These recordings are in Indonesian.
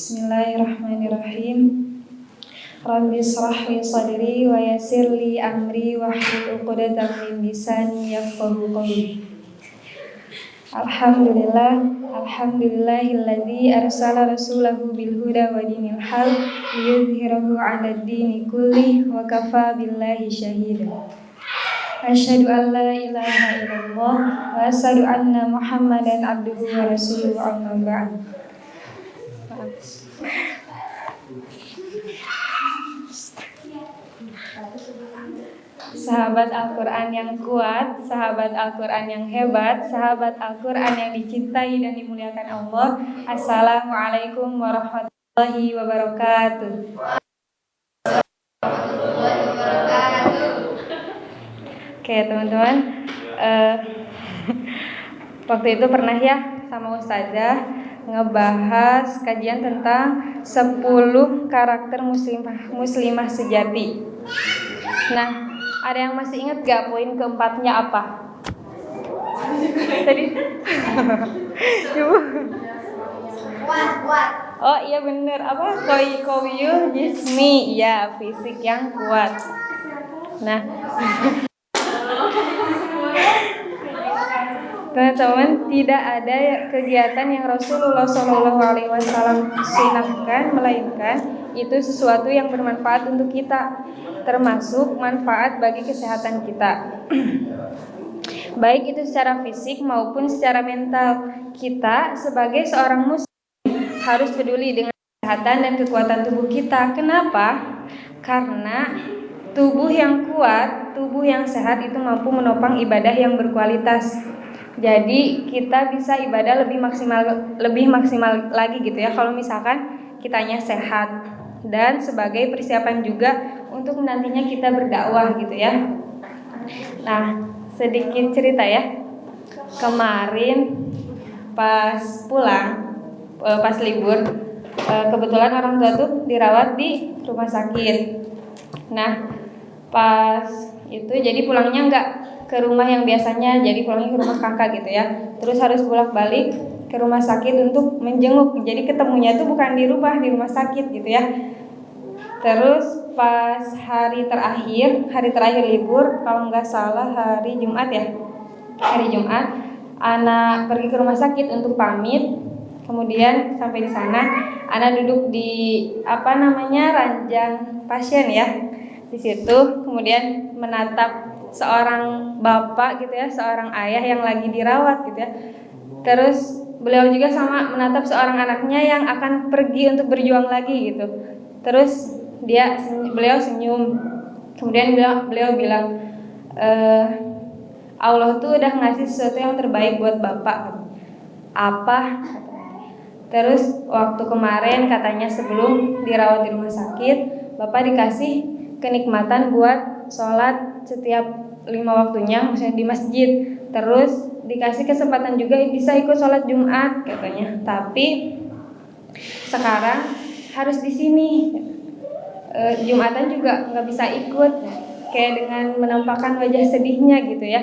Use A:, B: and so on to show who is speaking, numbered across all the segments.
A: Bismillahirrahmanirrahim. Rabbi shrah li sadri wa yassir li amri wahlul 'uqdatam min lisani yafqahu qawli. Alhamdulillahilladzi arsala rasulahu bil huda wa dinil haq liyudhhirahu 'alad dini kulli wa kafa billahi shahida. Asyhadu an la ilaha illallah wa asyhadu anna Muhammadan abduhu wa rasuluhu amma ba'd. Sahabat Al-Quran yang kuat, sahabat Al-Quran yang hebat, sahabat Al-Quran yang dicintai dan dimuliakan Allah. Assalamualaikum warahmatullahi wabarakatuh. Oke teman-teman, waktu itu pernah ya sama Ustazah ngebahas kajian tentang 10 karakter muslimah sejati. Nah, ada yang masih ingat gak poin keempatnya apa? Tadi? Coba. Kuat. Oh iya bener, apa? Qawiyyul jismi, ya fisik yang kuat. Nah, teman-teman, tidak ada kegiatan yang Rasulullah SAW sunahkan melainkan itu sesuatu yang bermanfaat untuk kita, termasuk manfaat bagi kesehatan kita. Baik itu secara fisik maupun secara mental. Kita sebagai seorang muslim harus peduli dengan kesehatan dan kekuatan tubuh kita. Kenapa? Karena tubuh yang kuat, tubuh yang sehat itu mampu menopang ibadah yang berkualitas. Jadi kita bisa ibadah lebih maksimal lagi gitu ya kalau misalkan kitanya sehat, dan sebagai persiapan juga untuk nantinya kita berdakwah gitu ya. Nah, sedikit cerita ya. Kemarin pas pulang, pas libur, kebetulan orang tua tuh dirawat di rumah sakit. Nah, pas itu jadi pulangnya enggak ke rumah yang biasanya, jadi pulangnya ke rumah kakak gitu ya. Terus harus bolak-balik ke rumah sakit untuk menjenguk. Jadi ketemunya itu bukan di rumah sakit gitu ya. Terus pas hari terakhir libur, kalau nggak salah hari Jumat ya. Hari Jumat, anak pergi ke rumah sakit untuk pamit. Kemudian sampai di sana, anak duduk di ranjang pasien ya. Di situ kemudian menatap seorang bapak gitu ya, seorang ayah yang lagi dirawat gitu ya. Terus beliau juga sama menatap seorang anaknya yang akan pergi untuk berjuang lagi gitu. Terus beliau senyum. Kemudian beliau bilang, Allah tuh udah ngasih sesuatu yang terbaik buat bapak. Apa? Terus waktu kemarin katanya sebelum dirawat di rumah sakit, bapak dikasih kenikmatan buat sholat setiap 5 waktunya, misalnya di masjid. Terus dikasih kesempatan juga bisa ikut sholat Jumat katanya. Tapi sekarang harus di sini. Jumatan juga nggak bisa ikut, kayak dengan menampakkan wajah sedihnya gitu ya.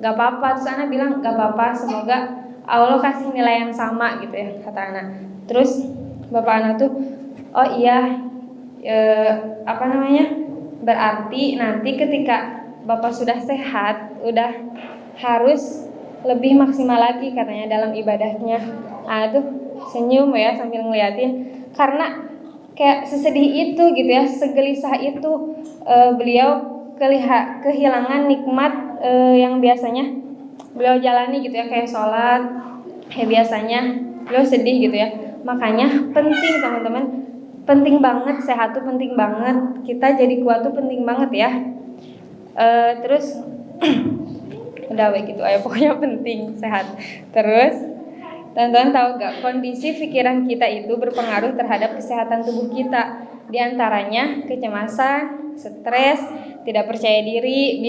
A: Gak apa-apa, terus anak bilang gak apa-apa, semoga Allah kasih nilai yang sama gitu ya, kata anak. Terus bapak anak tuh, oh iya, berarti nanti ketika bapak sudah sehat, udah harus lebih maksimal lagi katanya dalam ibadahnya. Tuh senyum ya sambil ngeliatin, karena kayak sesedih itu gitu ya, segelisah itu beliau kehilangan nikmat yang biasanya beliau jalani gitu ya, kayak sholat, kayak biasanya beliau sedih gitu ya. Makanya penting teman-teman, penting banget sehat tuh, penting banget kita jadi kuat tuh, penting banget ya. Terus udah baik gitu aja, pokoknya penting sehat. Terus teman-teman tahu gak, kondisi pikiran kita itu berpengaruh terhadap kesehatan tubuh kita. Di antaranya kecemasan, stres, tidak percaya diri,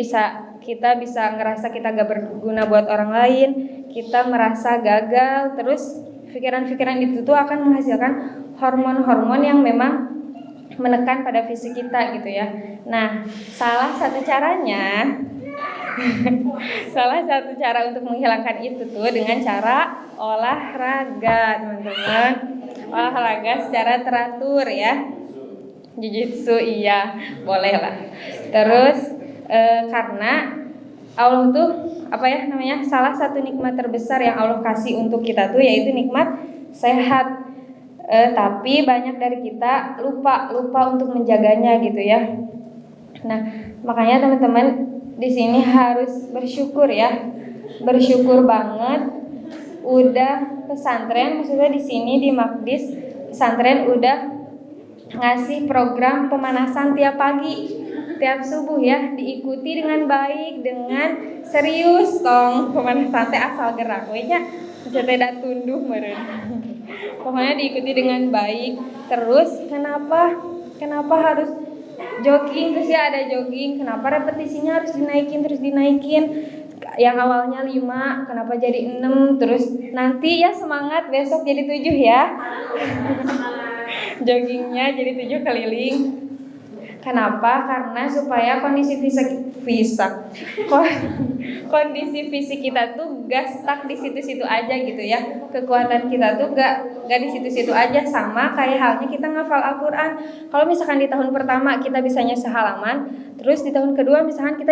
A: kita bisa ngerasa kita gak berguna buat orang lain, kita merasa gagal. Terus pikiran-pikiran itu tuh akan menghasilkan hormon-hormon yang memang menekan pada fisik kita gitu ya. Nah, salah satu caranya Salah satu cara untuk menghilangkan itu tuh dengan cara olahraga, teman-teman. Olahraga secara teratur ya. Jujitsu iya, boleh lah. Terus karena Allah tuh salah satu nikmat terbesar yang Allah kasih untuk kita tuh yaitu nikmat sehat. Tapi banyak dari kita lupa untuk menjaganya gitu ya. Nah, makanya teman-teman di sini harus bersyukur ya. Bersyukur banget udah pesantren, maksudnya di sini di Makdis pesantren udah ngasih program pemanasan tiap pagi, tiap subuh ya, diikuti dengan baik, dengan serius tong. Pemanasan teh asal gerak we nya, tidak tunduh meureun. Pokoknya diikuti dengan baik. Terus kenapa harus jogging, terus ya ada jogging, kenapa repetisinya harus dinaikin. Yang awalnya 5 kenapa jadi 6, terus nanti ya semangat besok jadi 7 ya. Joggingnya jadi 7 keliling. Kenapa? Karena supaya kondisi fisik kita tuh gak stuck di situ-situ aja gitu ya. Kekuatan kita tuh gak di situ-situ aja, sama kayak halnya kita ngafal Al-Quran. Kalau misalkan di tahun pertama kita bisanya sehalaman, terus di tahun kedua misalkan kita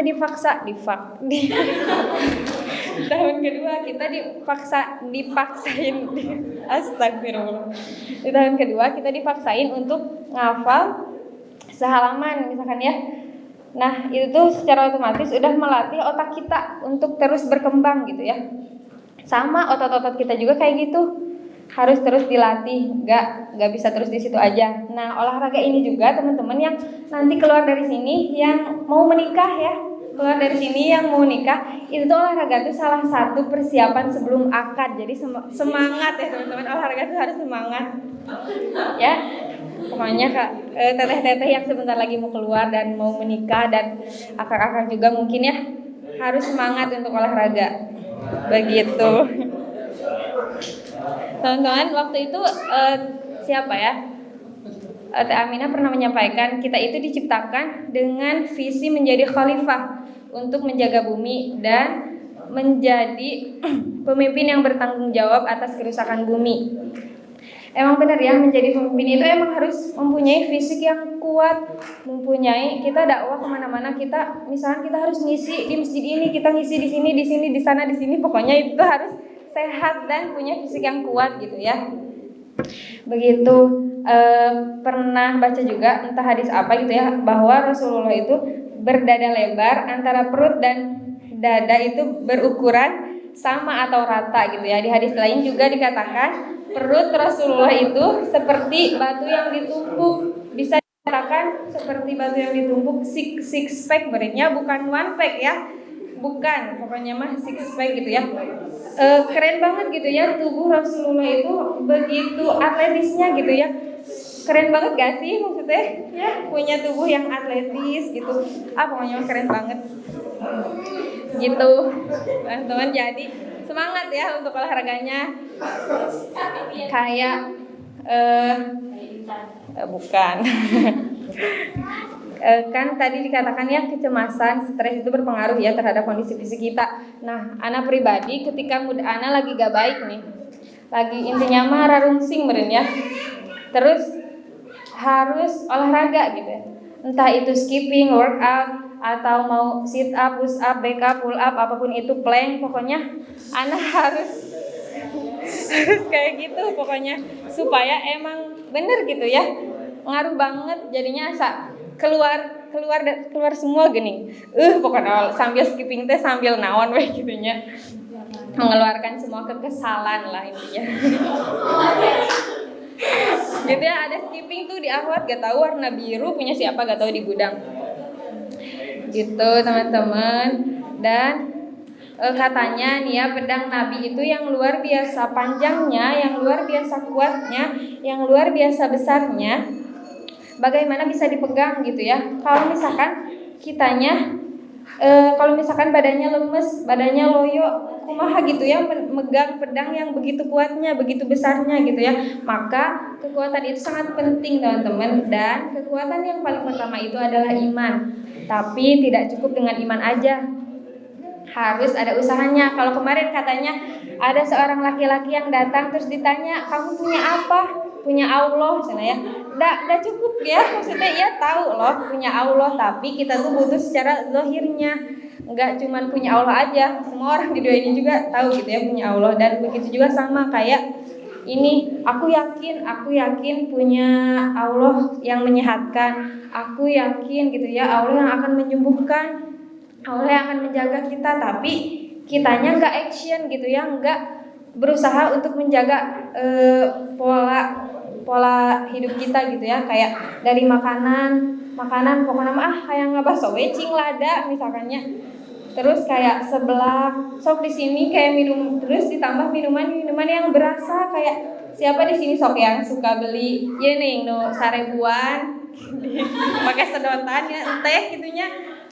A: tahun kedua kita dipaksain astagfirullah. Di tahun kedua kita dipaksain untuk ngafal sehalaman misalkan ya. Nah, itu tuh secara otomatis udah melatih otak kita untuk terus berkembang gitu ya. Sama otot-otot kita juga kayak gitu. Harus terus dilatih, gak bisa terus di situ aja. Nah, olahraga ini juga teman-teman yang nanti keluar dari sini yang mau menikah ya. Keluar dari sini yang mau nikah, itu tuh olahraga tuh salah satu persiapan sebelum akad. Jadi semangat ya teman-teman, olahraga tuh harus semangat. Ya. Pokoknya teteh-teteh yang sebentar lagi mau keluar dan mau menikah dan akak-akak juga mungkin ya harus semangat untuk olahraga. Begitu. Teman-teman, waktu itu siapa ya? Teh Aminah pernah menyampaikan kita itu diciptakan dengan visi menjadi khalifah untuk menjaga bumi dan menjadi pemimpin yang bertanggung jawab atas kerusakan bumi. Emang benar ya, menjadi pemimpin itu emang harus mempunyai fisik yang kuat, kita dakwah kemana-mana, misalnya kita harus ngisi di masjid ini, kita ngisi di sini, di sana, di sini, pokoknya itu harus sehat dan punya fisik yang kuat gitu ya. Begitu. Pernah baca juga entah hadis apa gitu ya, bahwa Rasulullah itu berdada lebar, antara perut dan dada itu berukuran sama atau rata gitu ya. Di hadis lain juga dikatakan perut Rasulullah itu seperti batu yang ditumpuk, bisa dikatakan seperti batu yang ditumpuk, six pack berarti bukan one pack ya, bukan, pokoknya mah six pack gitu ya. Keren banget gitu ya, tubuh Rasulullah itu begitu atletisnya gitu ya. Keren banget gak sih maksudnya ya, punya tubuh yang atletis gitu. Pokoknya keren banget gitu teman-teman. Jadi semangat ya untuk olahraganya. Kayak bukan kan tadi dikatakan ya, kecemasan, stres itu berpengaruh ya terhadap kondisi fisik kita. Nah, ana pribadi ketika mood ana lagi gak baik nih, lagi intinya mah rarungsing meureun ya, terus harus olahraga gitu ya. Entah itu skipping, workout, atau mau sit up, push up, back up, pull up, apapun itu, plank, pokoknya ana harus kayak gitu pokoknya, supaya emang bener gitu ya, ngaruh banget jadinya keluar semua gini. Pokoknya sambil skipping teh sambil naon weh gitunya, mengeluarkan semua kekesalan lah intinya. Gitu ya, ada skipping tuh di Ahwat, gak tahu warna biru punya siapa, gak tahu di gudang. Gitu teman-teman. Dan katanya nih ya, pedang Nabi itu yang luar biasa panjangnya, yang luar biasa kuatnya, yang luar biasa besarnya. Bagaimana bisa dipegang gitu ya? Kalau misalkan badannya lemes, badannya loyo, kumaha gitu ya, megang pedang yang begitu kuatnya, begitu besarnya gitu ya. Maka kekuatan itu sangat penting teman-teman. Dan kekuatan yang paling pertama itu adalah iman. Tapi tidak cukup dengan iman aja. harus ada usahanya. Kalau kemarin katanya ada seorang laki-laki yang datang terus ditanya, kamu punya apa? Punya Allah, misalnya ya. Udah cukup ya, maksudnya ya tahu loh punya Allah, tapi kita tuh butuh secara zahirnya. Enggak cuman punya Allah aja, semua orang di dunia ini juga tahu gitu ya punya Allah. Dan begitu juga sama kayak ini, aku yakin punya Allah yang menyehatkan, aku yakin gitu ya Allah yang akan menyembuhkan, Allah yang akan menjaga kita, tapi kitanya nggak action gitu ya, nggak berusaha untuk menjaga pola hidup kita gitu ya, kayak dari makanan pokoknya kayak ngebahas wecing lada misalkannya, terus kayak sebelah sok di sini kayak minum, terus ditambah minuman yang berasa, kayak siapa di sini sok yang suka beli ya nih no sarebuan pakai sedotan ya teh gitunya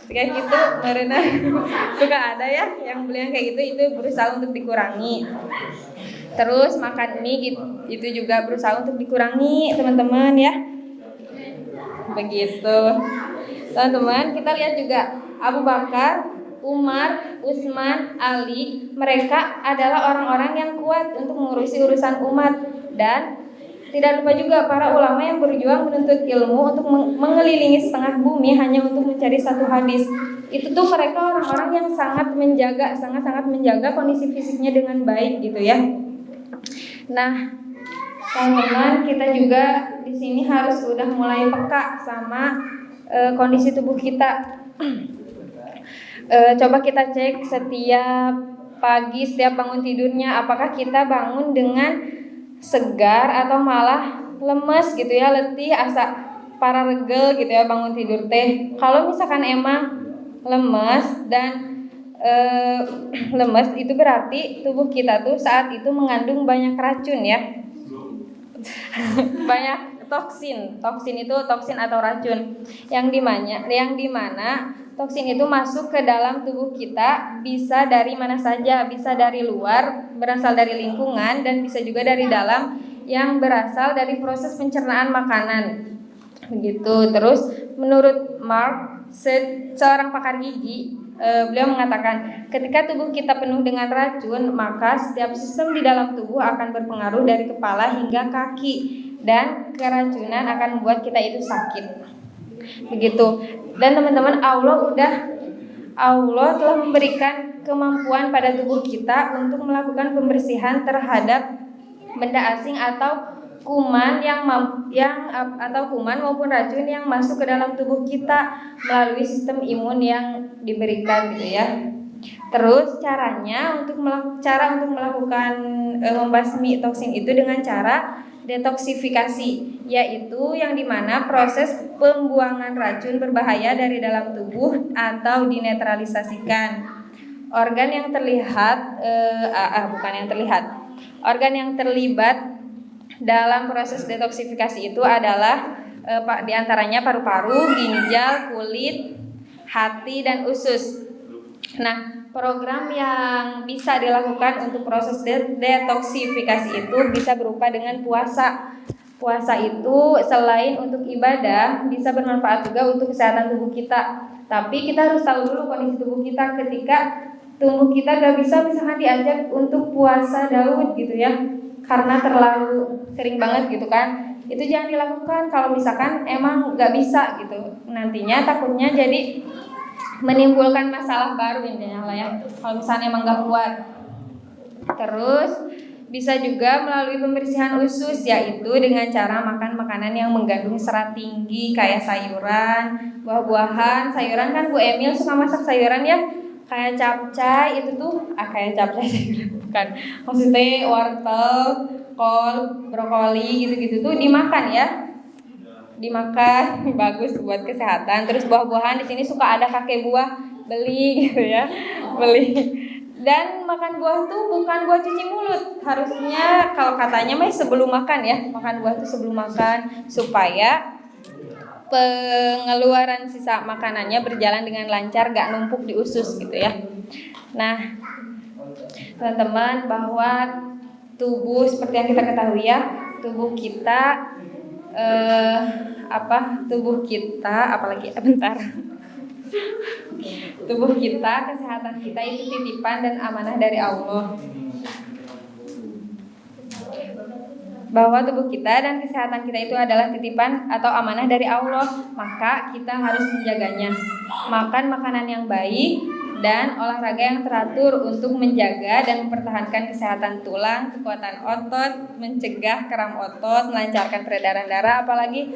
A: kayak gitu, karena suka ada ya yang beli yang kayak gitu, itu berusaha untuk dikurangi. Terus makan mie gitu, itu juga berusaha untuk dikurangi teman-teman ya, begitu teman-teman. Kita lihat juga Abu Bakar, Umar, Utsman, Ali, mereka adalah orang-orang yang kuat untuk mengurusi urusan umat. Dan tidak lupa juga para ulama yang berjuang menuntut ilmu untuk mengelilingi setengah bumi hanya untuk mencari satu hadis. Itu tuh mereka orang-orang yang sangat menjaga kondisi fisiknya dengan baik gitu ya. Nah, teman-teman, kita juga di sini harus udah mulai peka sama kondisi tubuh kita. Coba kita cek setiap pagi, setiap bangun tidurnya, apakah kita bangun dengan segar atau malah lemes gitu ya, letih, asa para regel gitu ya bangun tidur teh. Kalau misalkan emang lemes dan lemes, itu berarti tubuh kita tuh saat itu mengandung banyak racun ya. Banyak toksin itu toksin atau racun yang dimana toksin itu masuk ke dalam tubuh kita, bisa dari mana saja, bisa dari luar, berasal dari lingkungan, dan bisa juga dari dalam yang berasal dari proses pencernaan makanan. Begitu. Terus menurut Mark, seorang pakar gizi, beliau mengatakan ketika tubuh kita penuh dengan racun, maka setiap sistem di dalam tubuh akan berpengaruh dari kepala hingga kaki, dan keracunan akan membuat kita itu sakit. Begitu. Dan teman-teman, Allah telah memberikan kemampuan pada tubuh kita untuk melakukan pembersihan terhadap benda asing atau kuman kuman maupun racun yang masuk ke dalam tubuh kita melalui sistem imun yang diberikan gitu ya. Terus cara untuk melakukan membasmi toksin itu dengan cara detoksifikasi, yaitu yang dimana proses pembuangan racun berbahaya dari dalam tubuh atau dinetralisasikan. Organ yang terlibat dalam proses detoksifikasi itu adalah diantaranya paru-paru, ginjal, kulit, hati, dan usus. Nah, program yang bisa dilakukan untuk proses detoksifikasi itu bisa berupa dengan puasa. Puasa itu selain untuk ibadah bisa bermanfaat juga untuk kesehatan tubuh kita. Tapi kita harus tahu dulu kondisi tubuh kita. Ketika tubuh kita gak bisa misalkan diajak untuk puasa Daud gitu ya, karena terlalu sering banget gitu kan, itu jangan dilakukan kalau misalkan emang gak bisa gitu. Nantinya takutnya jadi menimbulkan masalah baru intinya lah ya, kalau misalnya emang gak kuat. Terus bisa juga melalui pembersihan usus, yaitu dengan cara makan makanan yang mengandung serat tinggi kayak sayuran, buah-buahan. Sayuran kan Bu Emil suka masak sayuran ya, kayak capcay itu tuh kayak capcay sayuran bukan, maksudnya wortel, kol, brokoli gitu-gitu tuh dimakan ya. Dimakan bagus buat kesehatan. Terus buah-buahan di sini suka ada kakek buah, beli gitu ya, beli. Dan makan buah tuh bukan buat cuci mulut, harusnya kalau katanya mah sebelum makan ya, makan buah tuh sebelum makan supaya pengeluaran sisa makanannya berjalan dengan lancar, gak numpuk di usus gitu ya. Nah, teman-teman, bahwa tubuh seperti yang kita ketahui ya, tubuh kita apalagi bentar. Tubuh kita, kesehatan kita itu titipan dan amanah dari Allah. Bahwa tubuh kita dan kesehatan kita itu adalah titipan atau amanah dari Allah, maka kita harus menjaganya. Makan makanan yang baik dan olahraga yang teratur untuk menjaga dan mempertahankan kesehatan tulang, kekuatan otot, mencegah kram otot, melancarkan peredaran darah, apalagi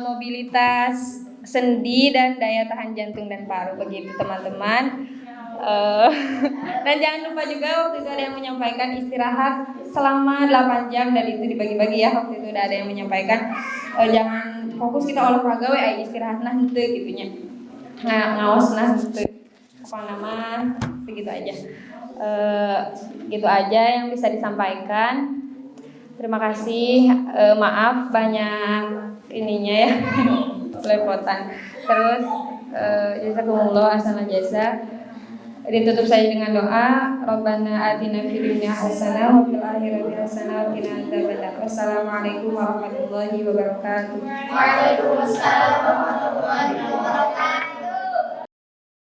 A: mobilitas sendi dan daya tahan jantung dan paru. Begitu teman-teman. Dan jangan lupa juga waktu itu ada yang menyampaikan istirahat selama 8 jam dan itu dibagi-bagi ya. Waktu itu ada yang menyampaikan jangan fokus kita olahraga istirahat nah henteu gitunya. Nah, ngaos nah henteu. Apa nama begitu aja. Gitu aja yang bisa disampaikan. Terima kasih. Maaf banyak ininya ya. Belepotan. Terus jazakumullah ahsanal jazaa. Ditutup saja dengan doa. Rabbana atina fid dunya hasanah wa fil akhirati hasanah wa qina adzabannar. Wassalamualaikum warahmatullahi wabarakatuh.
B: Waalaikumsalam.